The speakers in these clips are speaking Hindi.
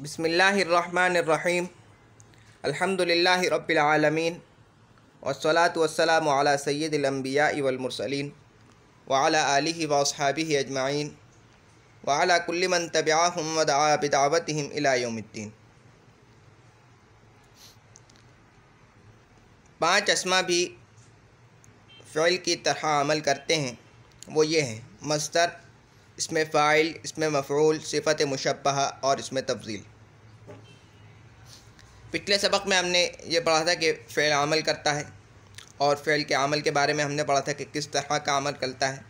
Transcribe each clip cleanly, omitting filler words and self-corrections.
बिस्मिल्लाहिर्रहमानिर्रहीम अल्हम्दुलिल्लाहि रब्बिल आलमीन वस्सलातु वस्सलामु अला सय्यिदिल अंबियाइ वल मुरसलीन व अला आलिहि व अस्हाबिहि अजमाइन व अला कुल्लि मन तबिअहुम व दआ बिदावतिहिम इला यौमिद्दीन। 5 अस्मा भी फ़िल की तरह अमल करते हैं। वो ये हैं मस्दर, इसमें फ़ाइल, इसमें मफ़ऊल, सिफ़त मुशब्बहा और इसमें तफ़ज़ील। पिछले सबक में हमने ये पढ़ा था कि फ़िल अमल करता है और फ़िल के अमल के बारे में हमने पढ़ा था कि किस तरह का अमल करता है।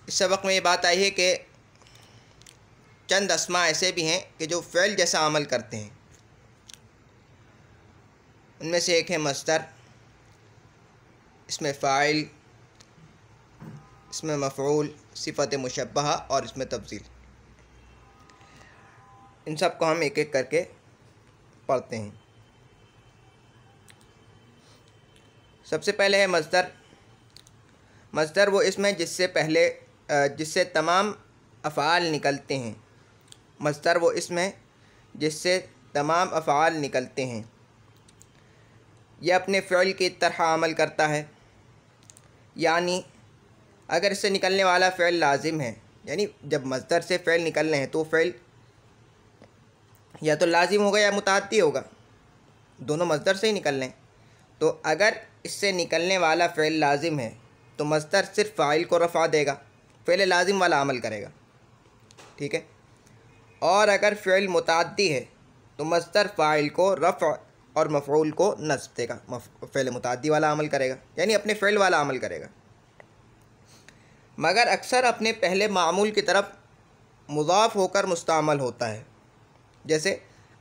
इस सबक में ये बात आई है कि चंद अस्मा ऐसे भी हैं कि जो फ़िल जैसा अमल करते हैं। उनमें से एक है मस्दर, इसमें फ़ाइल, इसमें मफ़ऊल, सिफ़त मुशब्बहा और इसमें तफ़ज़ील। इन सब को हम एक एक करके पढ़ते हैं। सबसे पहले है मस्दर। मस्दर वो इसमें जिससे तमाम अफ़आल निकलते हैं। मस्दर वो इसमें जिससे तमाम अफ़आल निकलते हैं। यह अपने फ़िल की तरह अमल करता है, यानी अगर इससे निकलने वाला फ़िल लाजिम है, यानी जब मस्दर से फ़िल निकलने हैं तो फ़िल या तो लाजिम होगा या मुतअद्दी होगा, दोनों मस्दर से ही निकलने हैं। तो अगर इससे निकलने वाला फ़िल लाजिम है तो मस्दर सिर्फ फ़ाइल को रफ़ा देगा, फ़िल लाजिम वाला अमल करेगा, ठीक है। और अगर फ़िल मुतअद्दी है तो मस्दर फ़ाइल को रफ़ और मफ़ऊल को नस्ब देगा, फ़िल मुतअद्दी वाला अमल करेगा, यानी अपने फ़िल वाला अमल करेगा। मगर अक्सर अपने पहले मामूल की तरफ मुज़ाफ़ होकर मुस्तअमल होता है, जैसे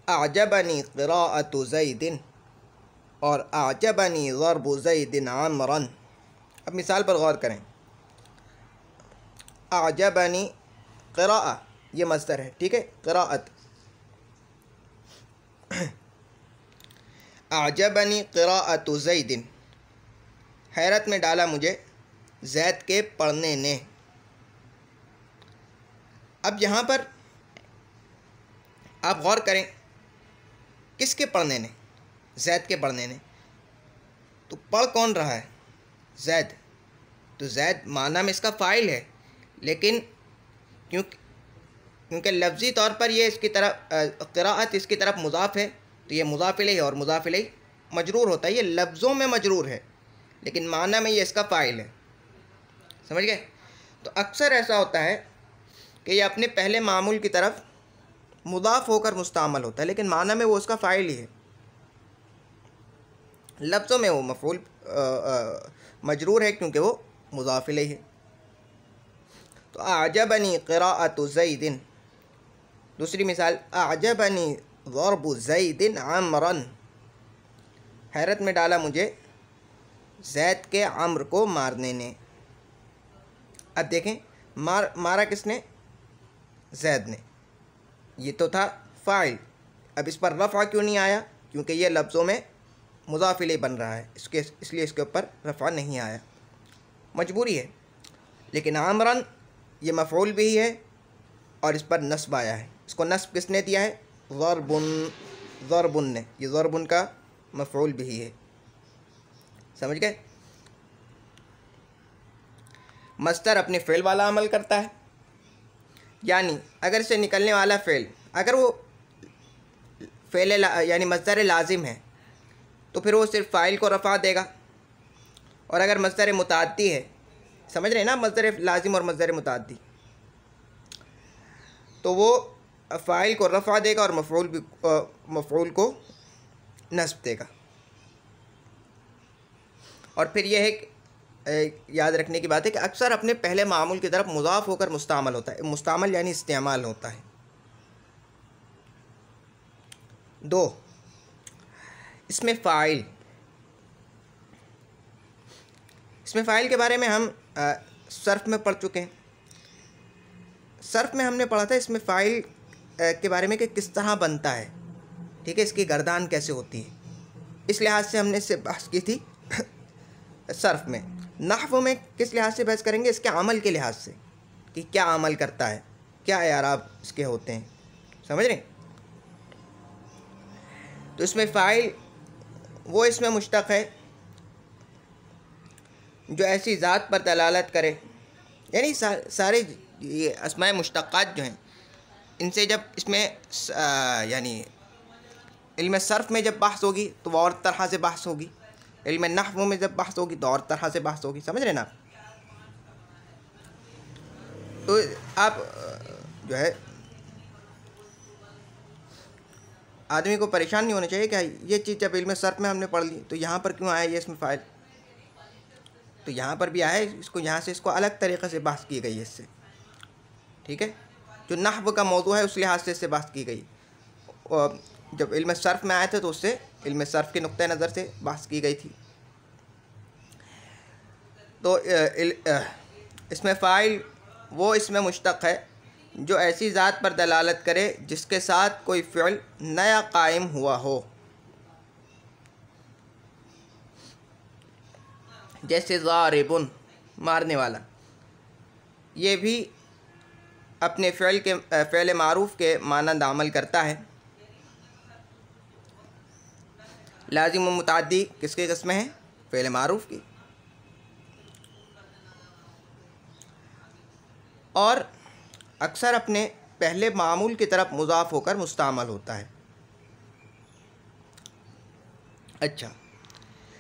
अअजबनी क़िराअतु ज़ैदिन और अअजबनी ज़रबु ज़ैदिन अमरन। अब मिसाल पर गौर करें। अअजबनी क़िराअ ये मस्दर है, ठीक है, क़िराअत। अअजबनी क़िराअतु ज़ैदिन, हैरत में डाला मुझे ज़ैद के पढ़ने ने। अब यहाँ पर आप गौर करें, किसके पढ़ने ने? ज़ैद के पढ़ने ने। तो पढ़ कौन रहा है? ज़ैद। तो ज़ैद माना में इसका फ़ाइल है, लेकिन क्योंकि लफ्ज़ी तौर पर ये इसकी तरफ क़िराअत इसकी तरफ मुज़ाफ़ है, तो ये मुज़ाफ़ इलैहि और मुज़ाफ़ इलैहि मजरूर होता है। ये लफ्ज़ों में मजरूर है, लेकिन माना में ये इसका फ़ाइल है। समझ गए? तो अक्सर ऐसा होता है कि ये अपने पहले मामूल की तरफ मुज़ाफ़ होकर मुस्तअमल होता है, लेकिन माना में वो उसका फ़ाइल ही है। लफ्ज़ों में वो मफ़ऊल मजरूर है क्योंकि वो मुज़ाफ़ इलैहि है। तो अअजबनी क़िराअतु ज़ैदिन। दूसरी मिसाल, अअजबनी ज़रबु ज़ैदिन अमरन, हैरत में डाला मुझे ज़ैद के अम्र को मारने ने। अब देखें, मारा किसने? ज़ैद ने। ये तो था फ़ाइल। अब इस पर रफ़ा क्यों नहीं आया? क्योंकि ये लफ्ज़ों में मुज़ाफ़ इलैहि बन रहा है, इसलिए इसके ऊपर रफ़ा नहीं आया, मजबूरी है। लेकिन आमरन ये मफ़ऊल भी है और इस पर नस्ब आया है। इसको नस्ब किसने दिया है? ज़रबुन ने। ये ज़रबुन का मफ़ऊल भी है। समझ गए? मस्दर अपने फ़िल वाला अमल करता है, यानी अगर इससे निकलने वाला फ़िल, अगर वो फ़िल यानी मस्दर लाजिम है तो फिर वो सिर्फ फ़ाइल को रफ़ा देगा। और अगर मस्दर मुतअद्दी है, समझ रहे हैं ना, मस्दर लाजिम और मस्दर मुतअद्दी, तो वो फ़ाइल को रफ़ा देगा और मफ़ऊल को नस्ब देगा। और फिर यह है याद रखने की बात है कि अक्सर अपने पहले मामूल की तरफ मुज़ाफ़ होकर मुस्तअमल होता है। मुस्तअमल यानी इस्तेमाल होता है। 2, इसमें फ़ाइल। इसमें फ़ाइल के बारे में हम सर्फ़ में पढ़ चुके हैं। सर्फ़ में हमने पढ़ा था इसमें फ़ाइल के बारे में कि किस तरह बनता है, ठीक है, इसकी गर्दान कैसे होती है। इस लिहाज से हमने इससे बहस की थी सर्फ़ में। नहव में किस लिहाज से बहस करेंगे? इसके अमल के लिहाज से कि क्या अमल करता है। क्या एराब इसके होते हैं, समझ रहे? तो इसमें फ़ाइल वो इसमें मुश्तक़ है जो ऐसी ज़ात पर दलालत करे, यानी सारे ये अस्माए मुश्तक़ात जो हैं इनसे जब इसमें यानी इल्म सर्फ़ में जब बहस होगी तो वो और तरह से बहस होगी, इल्म नहव में जब बहस होगी तो और तरह से बहस होगी, समझ रहे ना आप? तो आप जो है आदमी को परेशान नहीं होना चाहिए कि ये चीज़ जब इल्म सर्फ़ में हमने पढ़ ली तो यहाँ पर क्यों आया ये इसमें फ़ाइल, तो यहाँ पर भी आया है, इसको यहाँ से इसको अलग तरीक़े से बहस की गई है इससे, ठीक है? जो नहव का मौजू है उस लिहाज से इससे बहस की गई, और जब इल्म सर्फ़ में आए थे तो उससे इल्म सर्फ़ के नुक्ते नज़र से बहस की गई थी। तो इसमें फ़ाइल वो इसमें मुश्तक़ है जो ऐसी ज़ात पर दलालत करे जिसके साथ कोई फ़िल नया कायम हुआ हो, जैसे ज़ारिबुन मारने वाला, ये भी अपने फ़िल मारूफ़ के मानंद अमल करता है। लाज़िम व मुतअद्दी किसकी किस्में हैं? फ़िल मारूफ़ की। और अक्सर अपने पहले मामूल की तरफ मुज़ाफ़ होकर मुस्तामल होता है। अच्छा,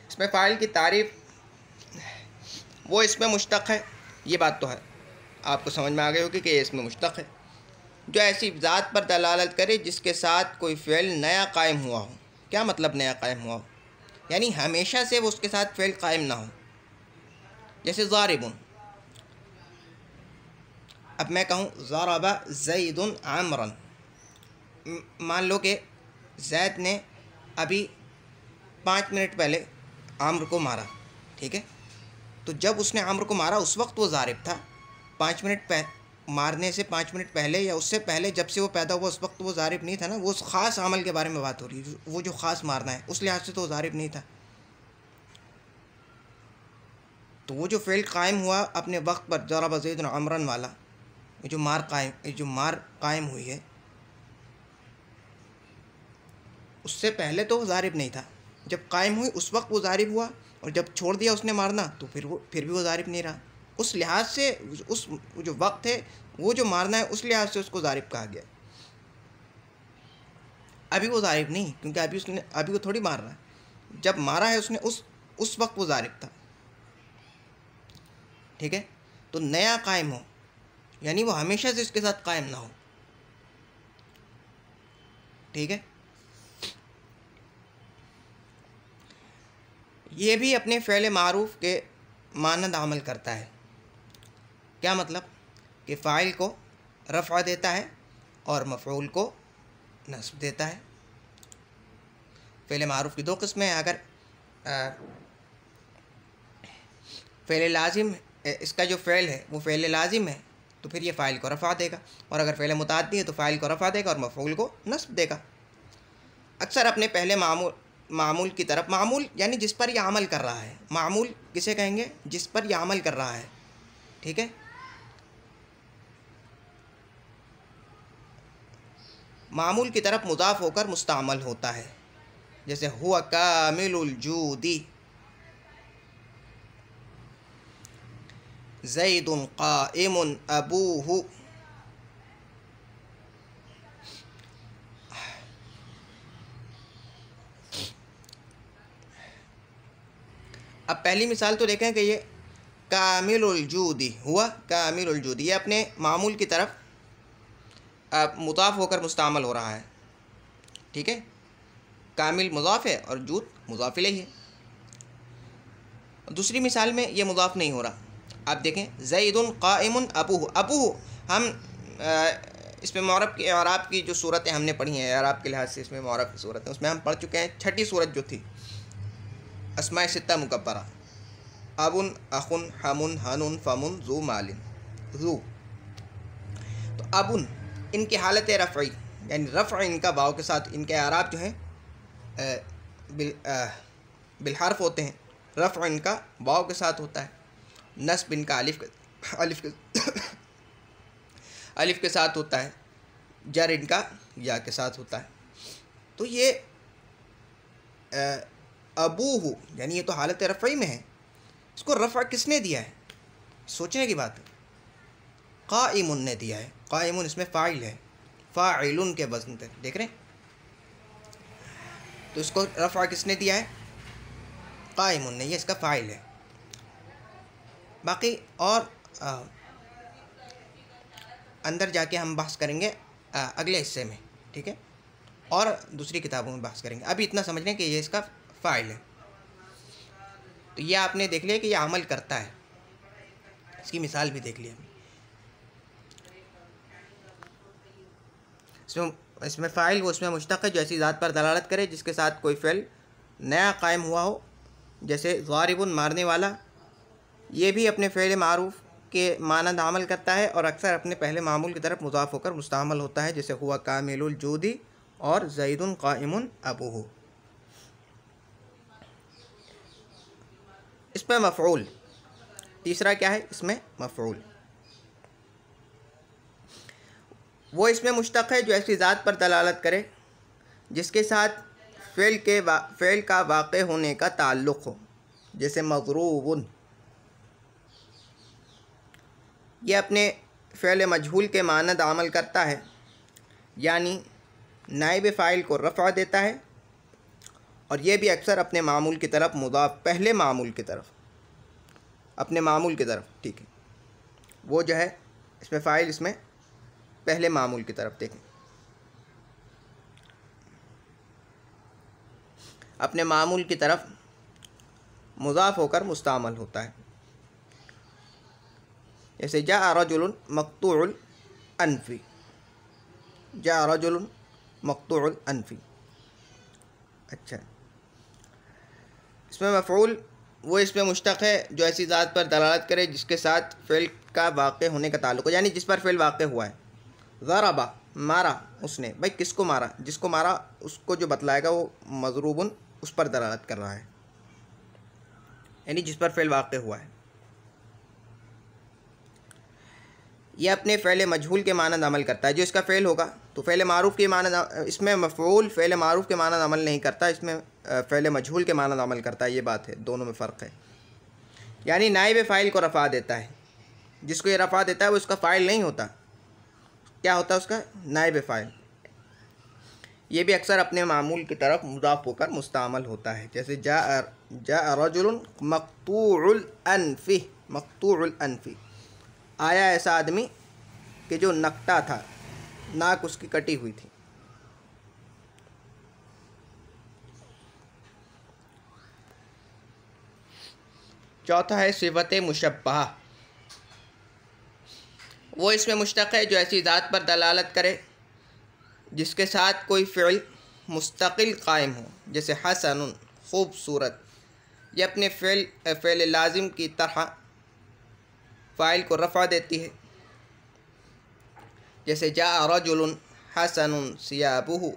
इसमें फ़ाइल की तारीफ़ वो इसमें मुश्तक़ है, ये बात तो है, आपको समझ में आ गई होगी कि ये इसमें मुश्तक़ है जो ऐसी ज़ात पर दलालत करे जिसके साथ कोई फ़िल नया कायम हुआ हो। क्या मतलब नया कायम हुआ हो? यानी हमेशा से वो उसके साथ फ़िल कायम ना हो, जैसे ज़ारिबुन। अब मैं कहूँ ज़रबा ज़ैदुन आमरन, मान लो कि ज़ैद ने अभी 5 मिनट पहले आम्र को मारा, ठीक है? तो जब उसने आम्र को मारा उस वक्त वो ज़ारिब था। 5 मिनट मारने से 5 मिनट पहले या उससे पहले जब से वो पैदा हुआ उस वक्त वो ज़ारिब नहीं था ना, वो उस ख़ास अमल के बारे में बात हो रही है, वो जो ख़ास मारना है उस लिहाज से तो ज़ारिब नहीं था। तो वो जो फ़िल कायम हुआ अपने वक्त पर, ज़रबा ज़ैदुन आमरन वाला, ये जो मार कायम हुई है, उससे पहले तो वो ज़ारिब नहीं था। जब कायम हुई उस वक्त वो ज़ारिब हुआ, और जब छोड़ दिया उसने मारना तो फिर भी वो ज़ारिब नहीं रहा। उस लिहाज से उस जो वक्त है वो जो मारना है उस लिहाज से उसको ज़ारिब कहा गया। अभी वो ज़ारिब नहीं, क्योंकि अभी वो थोड़ी मार रहा है। जब मारा है उसने उस वक्त वो ज़ारिब था, ठीक है? तो नया कायम हो यानी वो हमेशा से इसके साथ कायम ना हो, ठीक है? ये भी अपने फ़िल मारूफ़ के मानंद अमल करता है। क्या मतलब? कि फ़ाइल को रफ़ा देता है और मफ़ऊल को नस्ब देता है। फ़िल मारूफ़ की 2 किस्में हैं। अगर फ़िल लाज़िम, इसका जो फ़िल है वो फ़िल लाज़िम है तो फिर ये फ़ाइल को रफ़ा देगा, और अगर फ़िल मुतअद्दी है तो फ़ाइल को रफ़ा देगा और मफ़ऊल को नस्ब देगा। अक्सर अपने पहले मामूल की तरफ, मामूल यानी जिस पर यह अमल कर रहा है, मामूल किसे कहेंगे? जिस पर यह अमल कर रहा है, ठीक है? मामूल की तरफ मुज़ाफ़ होकर मुस्तामल होता है, जैसे हुआ कामिलुल जूदी, ज़ैदुन क़ाइमुन अबूहु। अब पहली मिसाल तो देखें कि ये कामिलुल जूदी, हुआ कामिलुल जूदी, ये अपने मामूल की तरफ मुज़ाफ़ होकर मुस्तामल हो रहा है, ठीक है? कामिल मुज़ाफ़ है और जूद मुज़ाफ़ इलैहि है। दूसरी मिसाल में ये मुज़ाफ़ नहीं हो रहा। आप देखें ज़ैदुन क़ाइमुन अबूहु, अबूहु हम इसमें मौरब की एराब की जो सूरतें हमने पढ़ी हैं, एराब के लिहाज से इसमें मौरब की सूरत है, उसमें हम पढ़ चुके हैं। छठी सूरत जो थी अस्माए सित्ता मुकब्बरा, अबुन अखुन हमुन हनुन फमुन ज़ू मालिन ज़ू। तो अबुन इनकी हालत रफ़ई, यानी रफ़ इनका वाव के साथ, इनके आराब जो हैं बिलहर्फ होते हैं, रफ़ इनका वाव के साथ होता है, नस्ब इनका अलिफ के साथ होता है, जर इनका या के साथ होता है। तो ये अबूहु यानी ये तो हालत रफ़ई में है, इसको रफ़ा किसने दिया है? सोचने की बात है। क़ाइमुन ने दिया है, क़ाइमुन इसमें फ़ाइल है, फ़ाइलुन के वज़न पे देख रहे हैं। तो इसको रफ़ा किसने दिया है? क़ाइमुन ने, ये इसका फ़ाइल है। बाकी और अंदर जाके हम बहस करेंगे अगले हिस्से में, ठीक है, और दूसरी किताबों में बहस करेंगे। अभी इतना समझ लें कि ये इसका फ़ाइल है। तो ये आपने देख लिया कि ये अमल करता है, इसकी मिसाल भी देख लिया। इसमें फ़ाइल वो इसमें मुश्तक़ है जो ऐसी ज़ात पर दलालत करे जिसके साथ कोई फ़िल नया कायम हुआ हो, जैसे ज़ारिबुन मारने वाला। ये भी अपने फ़िल मारूफ़ के मानंद अमल करता है और अक्सर अपने पहले मामूल की तरफ मुज़ाफ़ होकर मुस्तअमल होता है, जैसे हुआ कामिलुल जूदी और ज़ैदुन क़ाइमुन अबूहु। इसमें मफ़ऊल तीसरा क्या है? इसमें मफ़ऊल वो इसमें मुश्तक़ है जो ऐसी ज़ात पर दलालत करे जिसके साथ फ़िल का वाक़े होने का ताल्लुक़ हो, जैसे मज़रूबुन। यह अपने फ़िल मजहूल के मानद अमल करता है, यानी नाइब फ़ाइल को रफ़ा देता है, और यह भी अक्सर अपने मामूल की तरफ मुज़ाफ़, पहले मामूल की तरफ, अपने मामूल की तरफ, ठीक है, वो जो है इसमें फ़ाइल इसमें पहले मामूल की तरफ, देखें, अपने मामूल की तरफ मुज़ाफ़ होकर मुस्तअमल होता है, जैसे जा रजुलुन मक़तूउल अनफ़ी, जा रजुलुन मक़तूउल अनफ़ी। अच्छा, इसमें मफ़ऊल वो इसमें मुश्तक़ है जो ऐसी ज़ात पर दलालत करे जिसके साथ फ़िल का वाक़े होने का ताल्लुक़ हो, यानी जिस पर फ़िल वाक़े हुआ है। ज़रबा मारा उसने, भाई किसको मारा? जिसको मारा उसको जो बतलाएगा वो मज़रूबुन उस पर दलालत कर रहा है, यानी जिस पर फ़िल वाक़े हुआ है। यह अपने फ़ेल मजहूल के मानद अमल करता है, जो इसका फ़ेल होगा तो फ़ेल मारूफ़ के मानद, इसमें मफ़ऊल फ़ेल मारूफ़ के मानद अमल नहीं करता, इसमें फ़ेल मजहूल के मानद अमल करता है। ये बात है, दोनों में फ़र्क है। यानी नाइब फ़ाइल को रफ़ा देता है, जिसको ये रफ़ा देता है वो उसका फ़ाइल नहीं होता, क्या होता है उसका? नाइब फ़ाइल। ये भी अक्सर अपने मामूल की तरफ मुज़ाफ़ होकर मुस्तअमल होता है, जैसे जा रजुलुन मक़तूउल अनफ़ी, मक़तूउल अनफ़ी, आया ऐसा आदमी कि जो नकटा था, नाक उसकी कटी हुई थी। चौथा है सिफ़त मुशब्बहा, वो इसमें मुश्तक़ है जो ऐसी ज़ात पर दलालत करे जिसके साथ कोई फ़िल मुस्तकिल कायम हो, जैसे हसनुन खूबसूरत। यह अपने फ़िल लाजिम की तरह फ़ाइल को रफ़ा देती है, जैसे जा रजुलुन हसनुन सियाबुहु,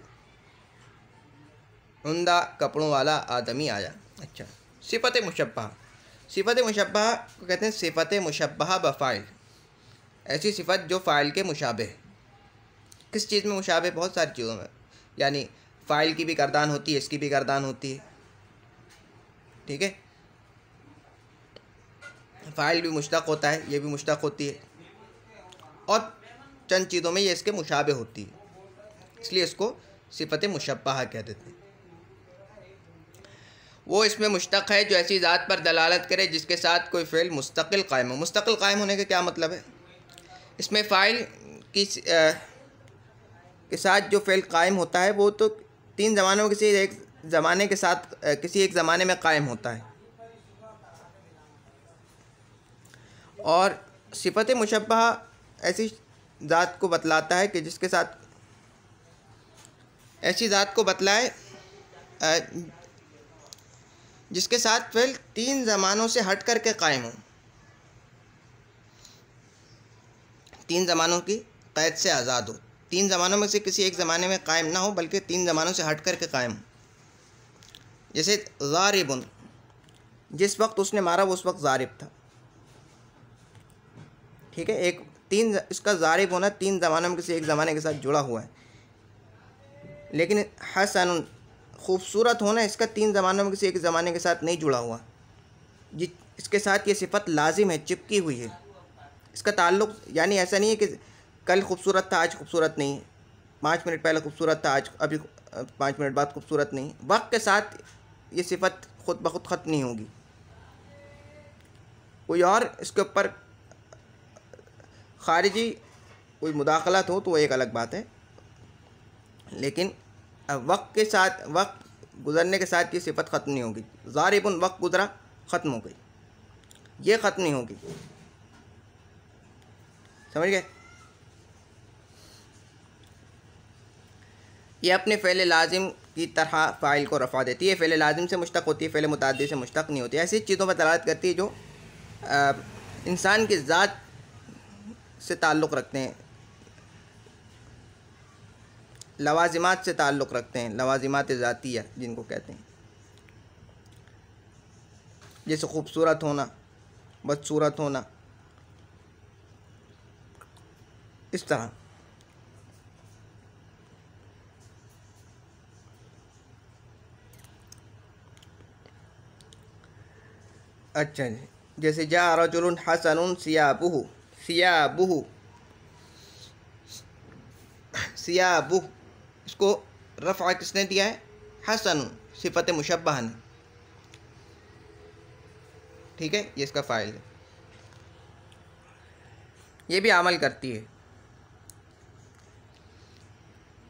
उम्दा कपड़ों वाला आदमी आया। अच्छा, सिफ़त मुशब्बहा, सिफ़त मुशब्बहा को कहते हैं सिफ़त मुशब्बहा बफ़ाइल, ऐसी सिफ़त जो फ़ाइल के मुशाबे है। किस चीज़ में मुशाबे? बहुत सारी चीज़ों में, यानी फ़ाइल की भी गर्दान होती है, इसकी भी गर्दान होती है, ठीक है, फ़ाइल भी मुश्तक़ होता है, ये भी मुश्तक़ होती है, और चंद चीज़ों में ये इसके मुशाबे होती है, इसलिए इसको सिफ़त मुशब्बहा कह देते हैं। वो इसमें मुश्तक़ है जो ऐसी ज़ात पर दलालत करे जिसके साथ कोई फ़िल मुस्तकिल कायम हो। मुस्तकिल कायम होने का क्या मतलब है? इसमें फ़ाइल की के साथ जो फ़िल कायम होता है वो तो तीन ज़मानों में किसी एक ज़माने के साथ किसी एक ज़माने में कायम होता है, और सिफ़त मुशब्बहा ऐसी ज़ात को बतलाता है कि जिसके साथ, ऐसी ज़ात को बतलाए जिसके साथ फ़िल तीन ज़मानों से हट कर के कायम हो, तीन ज़मानों की क़ैद से आज़ाद हो, तीन ज़मानों में से किसी एक ज़माने में कायम ना हो बल्कि तीन ज़मानों से हट कर के कायम हो। जैसे ज़ारिबुन, जिस वक्त उसने मारा वो उस वक्त ज़ारिब था, ठीक है, एक तीन, इसका ज़ारिब होना तीन ज़मानों में किसी एक ज़माने के साथ जुड़ा हुआ है। लेकिन हसन खूबसूरत होना इसका तीन ज़मानों में किसी एक ज़माने के साथ नहीं जुड़ा हुआ, जी इसके साथ ये सिफत लाजिम है, चिपकी हुई है। इसका ताल्लुक़ यानी ऐसा नहीं है कि कल खूबसूरत था आज खूबसूरत नहीं, 5 मिनट पहले खूबसूरत था आज अभी 5 मिनट बाद खूबसूरत नहीं। वक्त के साथ ये सिफत खुद ब खुद ख़त्म नहीं होगी। कोई और इसके ऊपर ख़ारिजी कोई मुदाखलत हो तो वो एक अलग बात है, लेकिन वक्त के साथ, वक्त गुज़रने के साथ ये सिफत ख़त्म नहीं होगी। ज़ारिबुन वक्त गुज़रा ख़त्म हो गई, ये ख़त्म नहीं होगी। समझ गए? ये अपने फ़ेल लाजिम की तरह फ़ाइल को रफ़ा देती है। फ़ेल लाजिम से मुश्तक़ होती है, फ़ेल मुतअद्दी से मुश्तक़ नहीं होती। ऐसी चीज़ों पर दलालत करती है जो इंसान की ज़ात से ताल्लुक़ रखते हैं, लवाजिमात से ताल्लुक़ रखते हैं, लवाजिमात ज़ातिया जिनको कहते हैं, जैसे खूबसूरत होना, बदसूरत होना, इस तरह। अच्छा जी, जैसे जा रजुलुन हसनुन सियाबुहु, सियाबुहु, सियाबुह, इसको रफ़ा किसने दिया है? हसनुन, सिफ़त मुशब्बह ने। ठीक है, ये इसका फ़ाइल है। ये भी अमल करती है।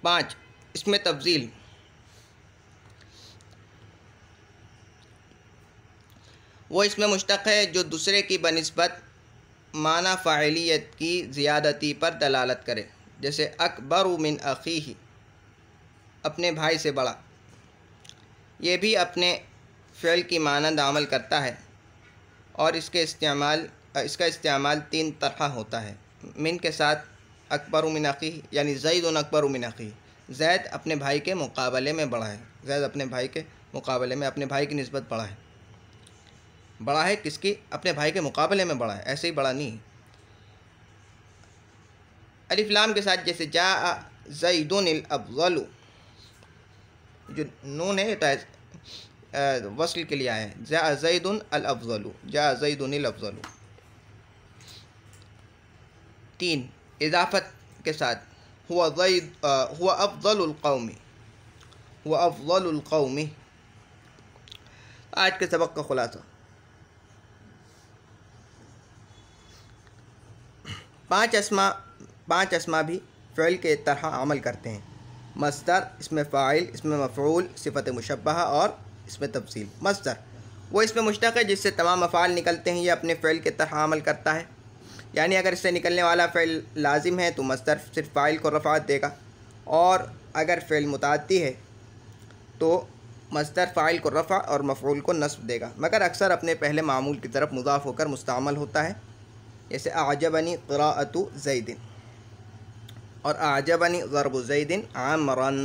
5, इसमें तब्दील। वो इसमें मुश्तक़ है जो दूसरे की बनिस्बत माना फ़ाइलियत की ज़ियादती पर दलालत करे। जैसे अकबरु मिन अख़ीही, अपने भाई से बड़ा। ये भी अपने फ़िल की मानंद अमल करता है और इसका इस्तेमाल 3 तरह होता है। मिन के साथ अकबरु मिन अख़ीही यानी ज़ैदुन अकबरु मिन अख़ीही, ज़ैद अपने भाई के मुकाबले में बड़ा है। ज़ैद अपने भाई के मुकाबले में, अपने भाई की निस्बत बड़ा है। बड़ा है किसकी? अपने भाई के मुकाबले में बड़ा है, ऐसे ही बड़ा नहीं। अलिफ लाम के साथ जैसे जा ज़ैदुन अल अफ़ज़लु, जो नून है तो वस्ल के लिए आया है। जा ज़ैदुन अल अफ़ज़लु, जा ज़ैदुन अल अफ़ज़लु। 3, इज़ाफ़त के साथ हुआ अफ़ज़लुल क़ौमी, हुआ अफ़ज़लुल क़ौमी। आज के सबक का खुलासा। 5 अस्मा भी फ़िल के तरह अमल करते हैं। मस्दर, इसमें फ़ाइल, इसमें मफ़ऊल, सिफ़त मुशब्बह और इसमें तफ़सील। मस्दर वो इसमें मुश्तक़ है जिससे तमाम अफ़आल निकलते हैं, ये अपने फ़िल के तरह अमल करता है। यानी अगर इससे निकलने वाला फ़िल लाजिम है तो मस्दर सिर्फ फ़ाइल को रफ़ात देगा, और अगर फ़िल मुतअद्दी है तो मस्दर फ़ाइल को रफ़ा और मफ़ऊल को नस्ब देगा, मगर अक्सर अपने पहले मामूल की तरफ मुज़ाफ़ होकर मुस्तअमल होता है। जैसे अअजबनी क़िराअतु ज़ैदिन और अअजबनी ज़रबु ज़ैदिन अमरन।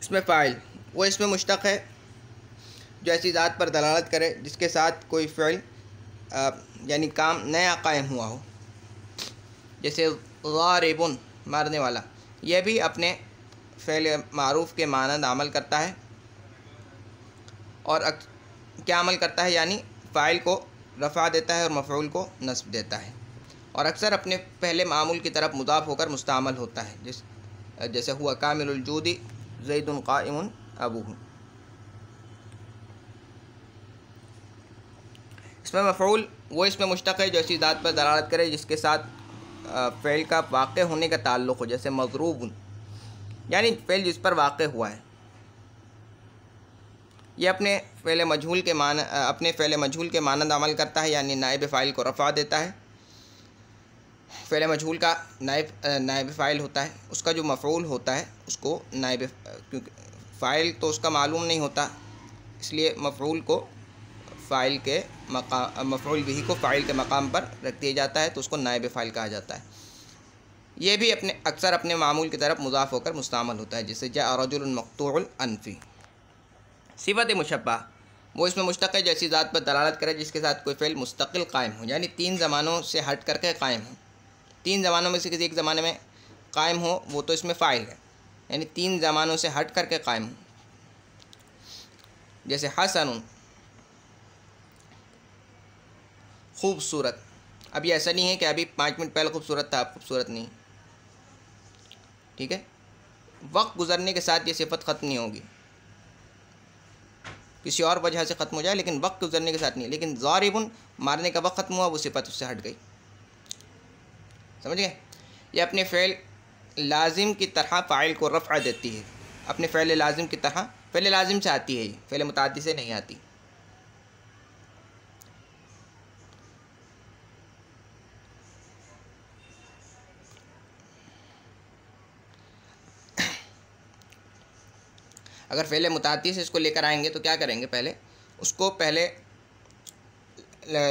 इसमें फ़ाइल वो इसमें मुश्तक़ है जो ऐसी ज़ात पर दलालत करे जिसके साथ कोई फ़िल यानी काम नया कायम हुआ हो। जैसे ज़ारिबुन, मारने वाला। यह भी अपने फ़िल मारूफ़ के मानंद अमल करता है और क्या अमल करता है, यानी फ़ाइल को रफ़ा देता है और मफ़ऊल को नस्ब देता है, और अक्सर अपने पहले मामूल की तरफ मुज़ाफ़ होकर मुस्तअमल होता है। जैसे हुआ कामिलुल जूदी ज़ैदुन क़ाइमुन अबूहु। इसमें मफ़ऊल वो इसमें मुश्तक़ है जो ऐसी ज़ात पर दलालत करे जिसके साथ फ़िल का वाक़े होने का ताल्लुक़ हो। जैसे मज़रूबुन, यानी फ़िल जिस पर वाक़े हुआ है। यह अपने फ़िल मजहूल के मानंद अमल करता है, यानी नाइब फ़ाइल को रफ़ा देता है। फ़िल मजहूल का नाइब फ़ाइल होता है, उसका जो मफ़ऊल होता है उसको नाइब, क्योंकि फ़ाइल तो उसका मालूम नहीं होता, इसलिए मफ़ऊल को फ़ाइल के मक़ाम, मफ़ऊल बिही को फ़ाइल के मकाम पर रख दिया जाता है, तो उसको नाइब फ़ाइल कहा जाता है। ये भी अक्सर अपने मामूल की तरफ मुज़ाफ़ होकर मुस्तअमल होता है। जैसे जा रजुलुन मक़तूउल अनफ़ी। सिफ़त मुशब्बह वो इसमें मुस्तक़िल जैसी ज़ात पर दलालत करे जिसके साथ कोई फ़ेल मुस्तक़िल कायम हो, यानी 3 ज़मानों से हट करके कायम हो। 3 ज़मानों में से किसी एक ज़माने में कायम हो वो तो इसमें फ़ाइल है, यानी 3 ज़मानों से हट करके कायम हो। जैसे हसनुन खूबसूरत। अभी ऐसा नहीं है कि अभी 5 मिनट पहले खूबसूरत था, अब खूबसूरत नहीं, ठीक है। वक्त गुज़रने के साथ ये सिफत ख़त्म नहीं होगी, किसी और वजह से ख़त्म हो जाए, लेकिन वक्त गुज़रने के साथ नहीं। लेकिन ज़ारिबुन मारने का वक्त ख़त्म हुआ, वो सिफत उससे हट गई। समझ गए? ये अपने फ़ेल लाजिम की तरह फ़ाइल को रफ़ा देती है, अपने फ़ेल लाजिम की तरह। फ़ेल लाजिम से आती है, ये फ़ेल मुतअद्दी से नहीं आती। अगर फ़ेल मुतअद्दी से इसको लेकर आएंगे तो क्या करेंगे, पहले उसको पहले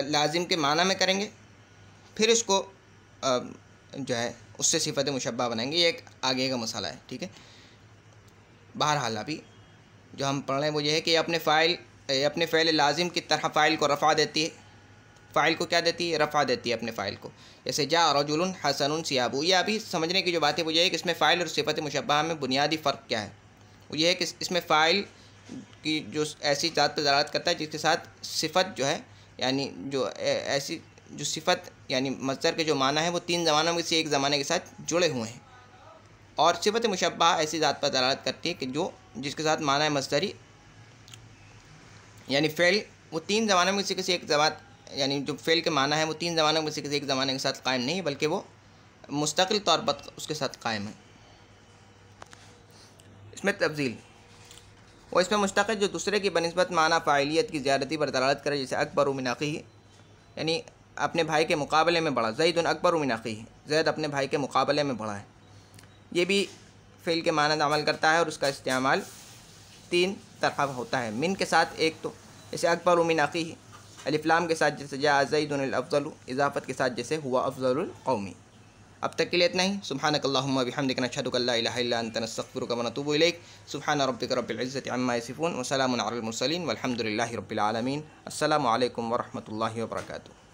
लाजिम के माना में करेंगे, फिर इसको जो है उससे सिफत मुशब्बा बनाएंगे। ये एक आगे का मसाला है, ठीक है। बहरहाल अभी जो हम पढ़ रहे हैं वो ये है कि अपने फ़ेल लाजिम की तरह फ़ाइल को रफ़ा देती है। फ़ाइल को क्या देती है? रफ़ा देती है अपने फ़ाइल को। जैसे जा रजुलुन हसनुन सियाबु। ये अभी समझने की जो बात है वो ये है कि इसमें फ़ाइल और सिफत मुशब्बा में बुनियादी फ़र्क क्या है। वो ये है कि इसमें फ़ाइल की जो ऐसी ज़ात पर दलालत करता है जिसके साथ सिफत जो है, यानी जो ऐसी जो सिफत यानी मज़दर के जो माना है वो 3 ज़मानों में से एक ज़माने के साथ जुड़े हुए हैं। और सिफत मुशब्बा ऐसी ज़ात पर दलालत करती है कि जो जिसके साथ माना है मज़दरी, यानी फ़ेल वो 3 ज़मानों में से किसी एक ज़बात, यानी जो फ़ेल के माना है वो 3 ज़मानों में से किसी एक ज़माने के साथ कायम नहीं है, बल्कि वो मुस्तकिल तौर पर उसके साथ कायम है। इसमें तब्दील वो इसमें मुस्तकिल जो दूसरे की बनिस्बत माना फ़ाइलियत की ज़्यादती पर दलालत करे। जैसे अकबर मिन अख़ीही, यानी अपने भाई के मुकाबले में बढ़ा। ज़ैदुन अकबर मिन अख़ीही, ज़ैद अपने भाई के मुकाबले में बढ़ा है। ये भी फ़ेल के मानद अमल करता है और उसका इस्तेमाल 3 तरह होता है। मिन के साथ एक तो जैसे अकबर मिन अख़ीही, अलिफ़ लाम के साथ जैसे जा ज़ैदुन अफ़ज़लु, इज़ाफ़त के साथ जैसे हुआ अफ़ज़लुल क़ौमी। अब तक के लिए इतना ही। सुब्हानकल्लाहुम्मा बिहम्दिक नशहदु अल्ला इलाहा इल्ला अंता नस्तग़फ़िरुका व नतूबु इलैक। सुब्हान रब्बिका रब्बिल इज़्ज़ति अम्मा यसिफ़ून व सलामुन अलल मुरसलीन वल्हम्दुलिल्लाहि रब्बिल आलमीन। अस्सलामु अलैकुम व रहमतुल्लाहि व बरकातुहू।